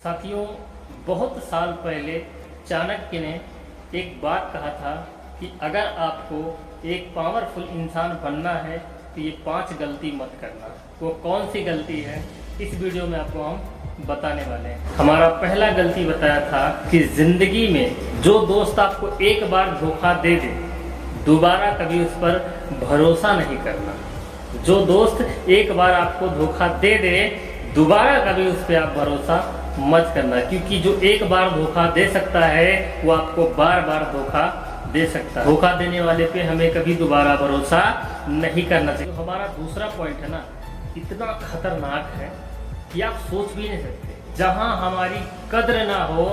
साथियों, बहुत साल पहले चाणक्य ने एक बात कहा था कि अगर आपको एक पावरफुल इंसान बनना है तो ये 5 गलती मत करना। वो कौन सी गलती है, इस वीडियो में आपको हम बताने वाले हैं। हमारा पहला गलती बताया था कि जिंदगी में जो दोस्त आपको एक बार धोखा दे दे, दोबारा कभी उस पर भरोसा नहीं करना। जो दोस्त एक बार आपको धोखा दे दे, दोबारा कभी उस पर आप भरोसा मत करना, क्योंकि जो एक बार धोखा दे सकता है वो आपको बार बार धोखा दे सकता है। धोखा देने वाले पे हमें कभी दोबारा भरोसा नहीं करना चाहिए। तो हमारा दूसरा पॉइंट है ना, इतना खतरनाक है कि आप सोच भी नहीं सकते। जहां हमारी कद्र ना हो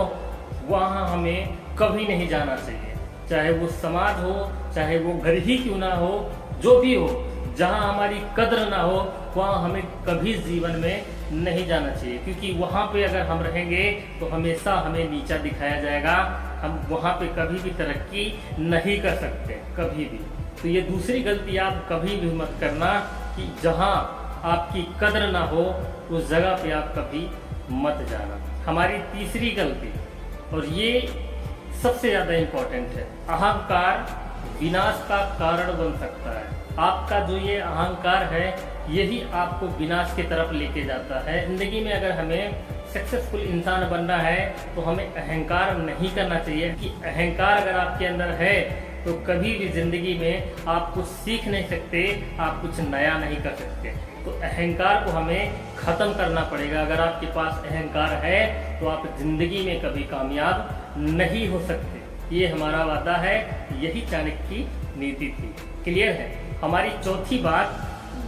वहां हमें कभी नहीं जाना चाहिए, चाहे वो समाज हो, चाहे वो घर ही क्यों ना हो, जो भी हो। जहां हमारी कद्र ना हो वहां हमें कभी जीवन में नहीं जाना चाहिए, क्योंकि वहां पे अगर हम रहेंगे तो हमेशा हमें नीचा दिखाया जाएगा। हम वहां पे कभी भी तरक्की नहीं कर सकते, कभी भी। तो ये दूसरी गलती आप कभी भी मत करना कि जहां आपकी कद्र ना हो उस जगह पे आप कभी मत जाना। हमारी तीसरी गलती, और ये सबसे ज्यादा इम्पोर्टेंट है, अहंकार विनाश का कारण बन सकता है। आपका जो ये अहंकार है यही आपको विनाश की तरफ लेके जाता है। जिंदगी में अगर हमें सक्सेसफुल इंसान बनना है तो हमें अहंकार नहीं करना चाहिए, कि अहंकार अगर आपके अंदर है तो कभी भी जिंदगी में आप कुछ सीख नहीं सकते, आप कुछ नया नहीं कर सकते। तो अहंकार को हमें खत्म करना पड़ेगा। अगर आपके पास अहंकार है तो आप जिंदगी में कभी कामयाब नहीं हो सकते। ये हमारा वादा है, यही चाणक्य की नीति थी। क्लियर है? हमारी चौथी बात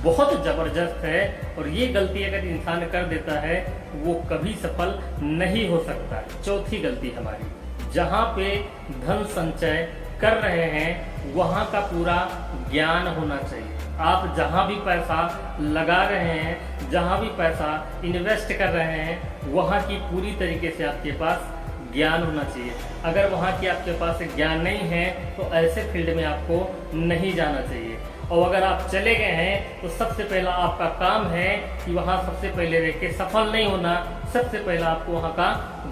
बहुत जबरदस्त है, और ये गलती अगर इंसान कर देता है वो कभी सफल नहीं हो सकता। चौथी गलती हमारी, जहाँ पे धन संचय कर रहे हैं वहाँ का पूरा ज्ञान होना चाहिए। आप जहाँ भी पैसा लगा रहे हैं, जहाँ भी पैसा इन्वेस्ट कर रहे हैं, वहाँ की पूरी तरीके से आपके पास ज्ञान होना चाहिए। अगर वहाँ की आपके पास ज्ञान नहीं है तो ऐसे फील्ड में आपको नहीं जाना चाहिए। और अगर आप चले गए हैं तो सबसे पहला आपका काम है कि वहाँ सबसे पहले रह के सफल नहीं होना, सबसे पहला आपको वहाँ का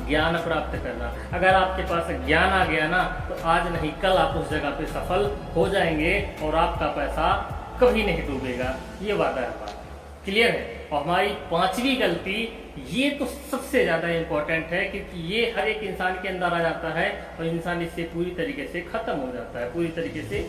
ज्ञान प्राप्त करना। अगर आपके पास ज्ञान आ गया ना तो आज नहीं कल आप उस जगह पे सफल हो जाएंगे और आपका पैसा कभी नहीं डूबेगा। ये वादा है हमारा। क्लियर है? और हमारी पांचवी गलती, ये तो सबसे ज्यादा इम्पोर्टेंट है, क्योंकि ये हर एक इंसान के अंदर आ जाता है और इंसान इससे पूरी तरीके से खत्म हो जाता है, पूरी तरीके से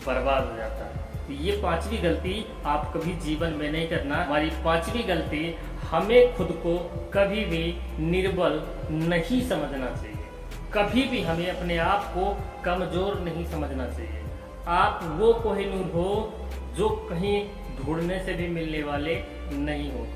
बर्बाद हो जाता है। तो ये पांचवी गलती आप कभी जीवन में नहीं करना। हमारी पांचवी गलती, हमें खुद को कभी भी निर्बल नहीं समझना चाहिए। कभी भी हमें अपने आप को कमजोर नहीं समझना चाहिए। आप वो कोहिनूर हो जो कहीं ढूंढने से भी मिलने वाले नहीं हो।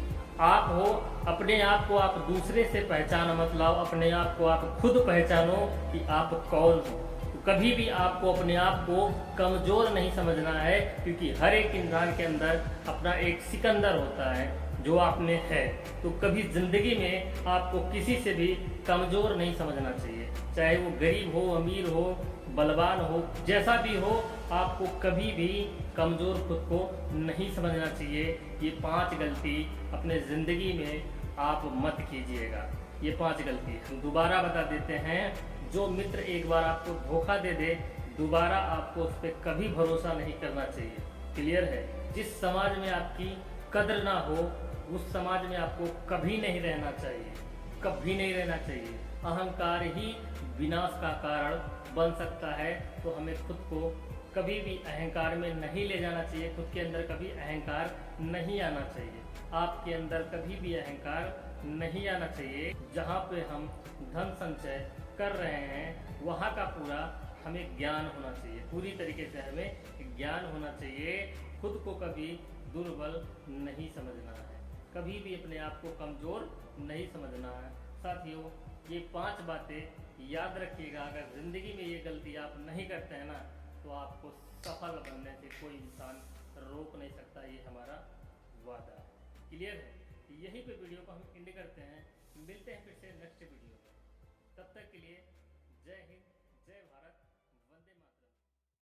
आप हो अपने आप को, आप दूसरे से पहचान मत लाओ, अपने आप को आप खुद पहचानो कि आप कौन हो। तो कभी भी आपको अपने आप को कमजोर नहीं समझना है, क्योंकि हर एक इंसान के अंदर अपना एक सिकंदर होता है जो आप में है। तो कभी जिंदगी में आपको किसी से भी कमजोर नहीं समझना चाहिए, चाहे वो गरीब हो, अमीर हो, बलवान हो, जैसा भी हो। आपको कभी भी कमजोर खुद को नहीं समझना चाहिए। ये 5 गलती अपने जिंदगी में आप मत कीजिएगा। ये 5 गलती हम दोबारा बता देते हैं। जो मित्र एक बार आपको धोखा दे दे, दोबारा आपको उस पर कभी भरोसा नहीं करना चाहिए। क्लियर है? जिस समाज में आपकी कद्र ना हो उस समाज में आपको कभी नहीं रहना चाहिए, कभी नहीं रहना चाहिए। अहंकार ही विनाश का कारण बन सकता है। तो हमें खुद को कभी भी अहंकार में नहीं ले जाना चाहिए, खुद के अंदर कभी अहंकार नहीं आना चाहिए। आपके अंदर कभी भी अहंकार नहीं आना चाहिए। जहाँ पे हम धन संचय कर रहे हैं वहाँ का पूरा हमें ज्ञान होना चाहिए, पूरी तरीके से हमें ज्ञान होना चाहिए। खुद को कभी दुर्बल नहीं समझना है, कभी भी अपने आप को कमजोर नहीं समझना है। साथियों, ये 5 बातें याद रखिएगा। अगर जिंदगी में ये गलती आप नहीं करते हैं ना तो आपको सफल बनने से कोई इंसान रोक नहीं सकता। ये हमारा वादा है। क्लियर है? यहीं पे वीडियो को हम एंड करते हैं। मिलते हैं फिर से नेक्स्ट वीडियो में। तब तक के लिए जय हिंद।